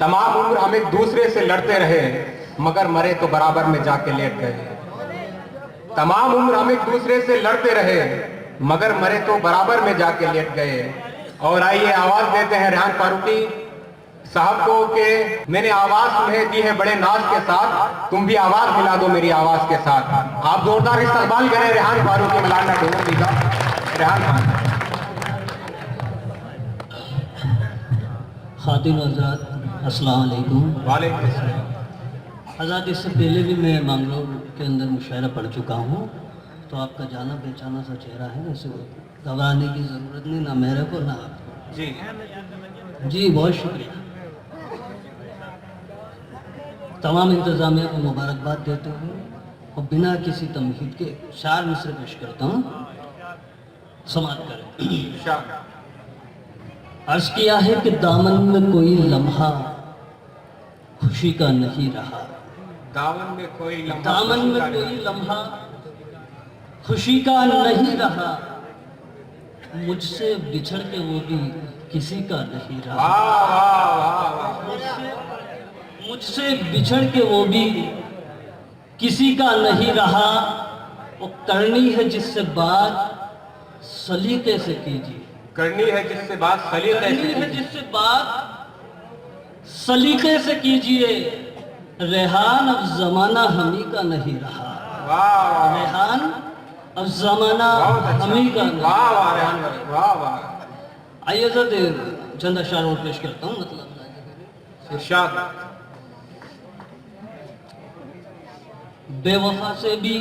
तमाम उम्र हम एक दूसरे से लड़ते रहे, मगर मरे तो बराबर में जाके लेट गए। तमाम उम्र हम एक दूसरे से लड़ते रहे, मगर मरे तो बराबर में जाके लेट गए। और आइए आवाज देते हैं रेहान फारूकी साहब को कि मैंने आवाज तुम्हें दी है बड़े नाज के साथ, तुम भी आवाज मिला दो मेरी आवाज के साथ। आप जोरदार इस्तकबाल करें रेहान फारूकी मौलाना ढूंढ जी का। रेहान फारूकी। खातिन हज़रात अस्सलाम वालेकुम। वालेकुम अस्सलाम। हज़रात, इससे पहले भी मैं मंगलौर के अंदर मुशायरा पढ़ चुका हूँ, तो आपका जाना पहचाना सा चेहरा है, ऐसे घबराने की ज़रूरत नहीं, ना मेरे को ना आपको। जी बहुत शुक्रिया। तमाम इंतज़ामिया को मुबारकबाद देते हुए और बिना किसी तमहीद के 4 मिसरे पेश करता हूँ, समाप्त करें। अर्ज़ किया है कि दामन में कोई लम्हा खुशी का नहीं रहा, दामन में कोई लम्हा खुशी का नहीं रहा, मुझसे बिछड़ के वो भी किसी का नहीं रहा। मुझसे बिछड़ के वो भी किसी का नहीं रहा। वो करनी है जिससे बात सलीके से कीजिए, करनी है जिससे बात सलीके से कीजिए। रेहान अब जमाना हमी का नहीं रहा। रेहान अब जमाना हमी का नहीं। वाह वाह। आइए सर चंद अशआर और पेश करता हूँ। मतलब बेवफा से भी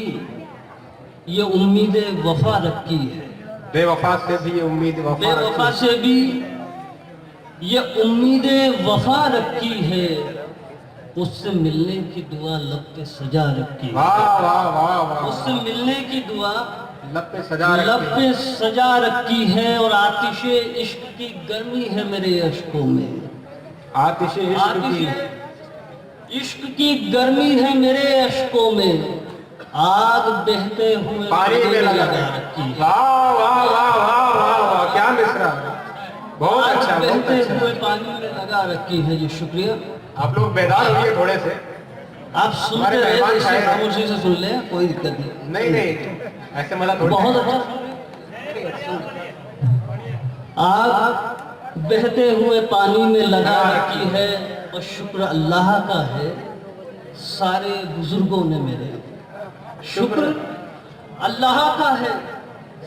ये उम्मीद वफा रखी है, बेवफा से भी ये उम्मीद बेवफा से भी ये उम्मीद वफा रखी है, उससे मिलने की दुआ लब पे सजा रखी है। वाह वाह वाह वाह। उससे मिलने की दुआ लब पे सजा रखी है। और आतिशे इश्क की गर्मी है मेरे अश्कों में, आतिशे इश्क की गर्मी है मेरे अश्कों में, आग बहते हुए पानी में लगा रखी है। वाह वाह वाह वाह वाह वाह, क्या मिसरा, बहुत अच्छा। बहते हुए पानी में लगा रखी है। जी शुक्रिया। आप लोग बेदार होइए थोड़े से, आप सुनते रहे, खामोशी से सुन ले, कोई दिक्कत नहीं। नहीं ऐसे मतलब बहुत अच्छा। आग बहते हुए पानी में लगा रखी है, और शुक्र अल्लाह का है सारे बुजुर्गों ने मेरे, शुक्र अल्लाह का है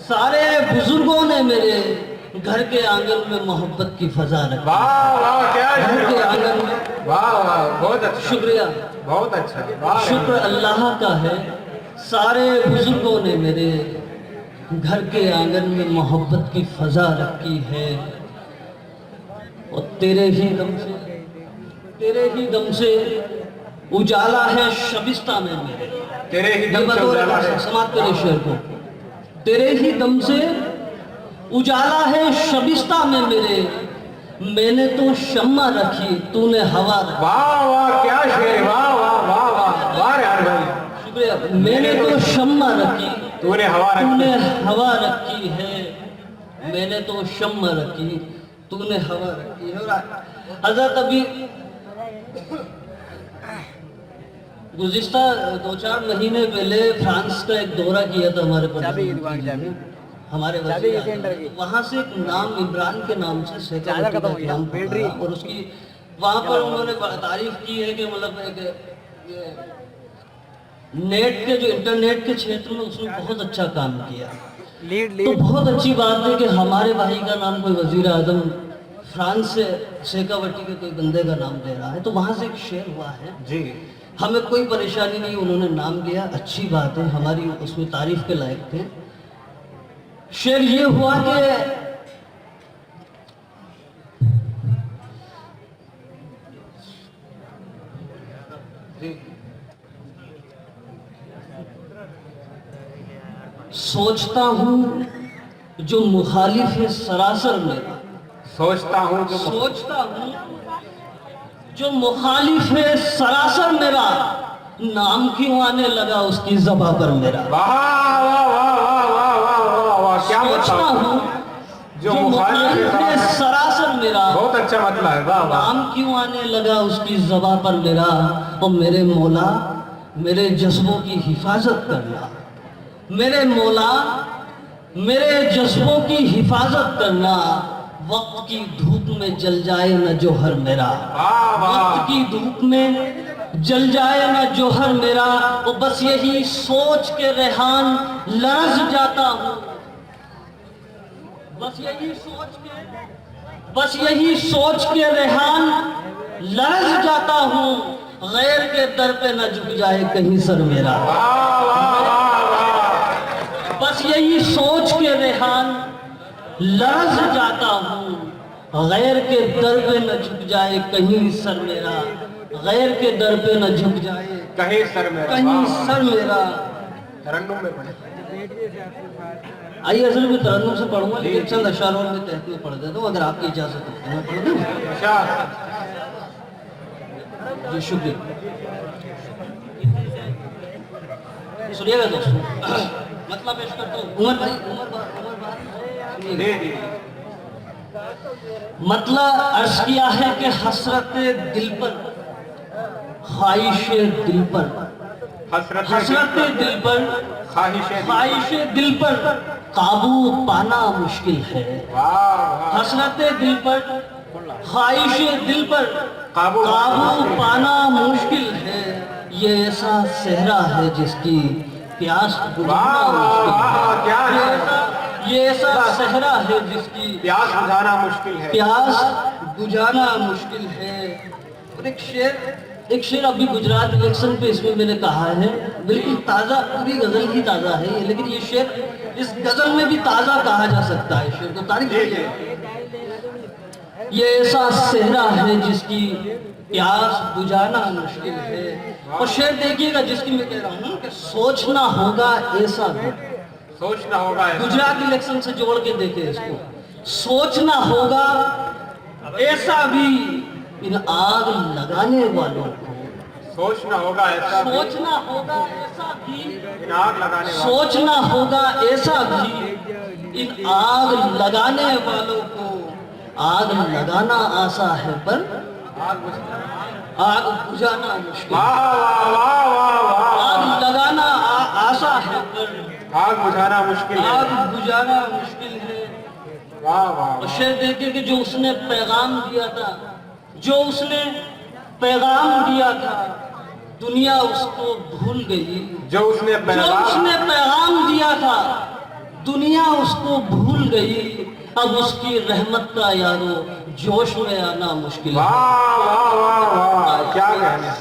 सारे बुजुर्गों ने मेरे घर के आंगन में मोहब्बत की फजा रखी। वाह वाह, क्या घर के आंगन में। वाह वाह, बहुत अच्छा, शुक्रिया, बहुत अच्छा। शुक्र अल्लाह का है सारे बुजुर्गों ने मेरे घर के आंगन में मोहब्बत की फजा रखी है। और तेरे ही दम से उजाला है शबिस्ता में मेरे, तेरे ही दम से उजाला है। समाप्त करे शेर को। तेरे ही दम से उजाला है शबिस्ता में मेरे, मैंने तो शम्मा रखी तूने हवा रखी। वाह वाह, क्या शेर, वाह वाह वाह वाह वाह यार भाई, शुक्रिया। मैंने तो शम्मा रखी तूने हवा रखी है, मैंने तो शम्मा रखी तूने हवा रखी है। हजरत अभी गुज़िश्ता 2-4 महीने पहले फ्रांस का एक दौरा किया था हमारे वहाँ से एक नाम इमरान के नाम से सेक्रेटरी का नाम पड़ा, और उसकी वहाँ पर उन्होंने तारीफ की है कि मतलब एक नेट के जो इंटरनेट के क्षेत्र में उसने बहुत अच्छा काम किया। तो बहुत अच्छी बात है कि हमारे भाई का नाम कोई वजीर आजम फ्रांस से शेखावटी के कोई बंदे का नाम दे रहा है, तो वहाँ से एक शेर हुआ है जी। हमें कोई परेशानी नहीं, उन्होंने नाम लिया, अच्छी बात है, हमारी उसमें तारीफ के लायक थे। शेर ये हुआ कि सोचता हूँ जो मुखालिफ है सरासर मेरा, सोचता हूँ जो मुखालिफ है सरासर मेरा, नाम क्यों आने लगा उसकी ज़बां पर मेरा। वाह वाह वाह वाह वाह वाह वाह, क्या सोचता हूँ जो मुखालिफ है सरासर मेरा। बहुत अच्छा मतलब है, वाह वाह। नाम क्यों आने लगा उसकी ज़बां पर मेरा, और मेरे मौला मेरे जज्बों की हिफाजत करना, मेरे मौला मेरे जज्बों की हिफाजत करना। वक्त की धूप में जल जाए न जोहर मेरा, वाह वाह। वक्त की धूप में जल जाए न जोहर मेरा, वो बस यही सोच के रेहान लरज जाता हूँ, बस यही सोच के रेहान लरज जाता हूँ। गैर के दर पे न झुक जाए कहीं सर मेरा, वाह वाह वाह वाह। बस यही सोच के रेहान लरज जाता हूँ। गैर के दर पे न झुक जाए कहीं सर मेरा, गैर के दर पे न झुक जाए कहीं सर मेरा, कहीं वाह। सर मेरा। तरन्नुम में पढ़े। आइए असल में तरन्नुम से पढ़ूंगा, लेकिन चंद अशार और मैं तहत में पढ़ देता हूँ, अगर आपकी इजाजत हो तो मैं पढ़ दूँ। अच्छा। जी शुक्रिया। सुनिएगा दोस्तों, मतलब पेश करता हूँ। उमर भाई दे दी। मतलब अर्ज किया है कि हसरत दिल पर, ख्वाहिश दिल पर, हसरत दिल पर, ख्वाहिश दिल पर काबू पाना मुश्किल है। वाह वाह। हसरत दिल पर, ख्वाहिश दिल पर काबू पाना मुश्किल है। ये ऐसा सहरा है जिसकी प्यास बुझाना वाह वाह मुश्किल वाह, है। क्या है? ये ऐसा सहरा है जिसकी प्यास बुझाना मुश्किल है। प्यास बुझाना मुश्किल है। और एक शेर अभी गुजरात इलेक्शन पे इसमें मैंने कहा है, बिल्कुल ताज़ा, पूरी गज़ल ही ताज़ा है ये, लेकिन ये शेर इस गज़ल में भी ताज़ा कहा जा सकता है। शेर को तारीफ कीजिए। ये ऐसा सेहरा है जिसकी प्यास बुझाना मुश्किल है। और शेर देखिएगा जिसकी मैं कह रहा हूँ कि सोचना होगा ऐसा भी, सोचना होगा ऐसा। गुजरात इलेक्शन से जोड़ के देखे इसको, सोचना होगा ऐसा भी इन आग लगाने वालों को, सोचना होगा ऐसा भी, सोचना होगा ऐसा भी इन आग लगाने वालों। सोचना होगा ऐसा भी इन आग लगाने वालों को। आग लगाना आसा है पर आग बुझाना मुश्किल। वाह वाह वाह वाह वाह। आग लगाना आसा है पर आग बुझाना मुश्किल है। आग बुझाना मुश्किल है। वाह वाह। और शेर देखिए कि जो उसने पैगाम दिया था, जो उसने पैगाम दिया था, दुनिया उसको भूल गई। जो उसने पैगाम दिया था, दुनिया उसको भूल गई। अब उसकी रहमत का यारो जोश में आना मुश्किल है। वाह वाह वाह वाह, क्या कहना।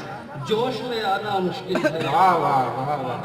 जोश में आना मुश्किल है। वाह वाह वाह वाह।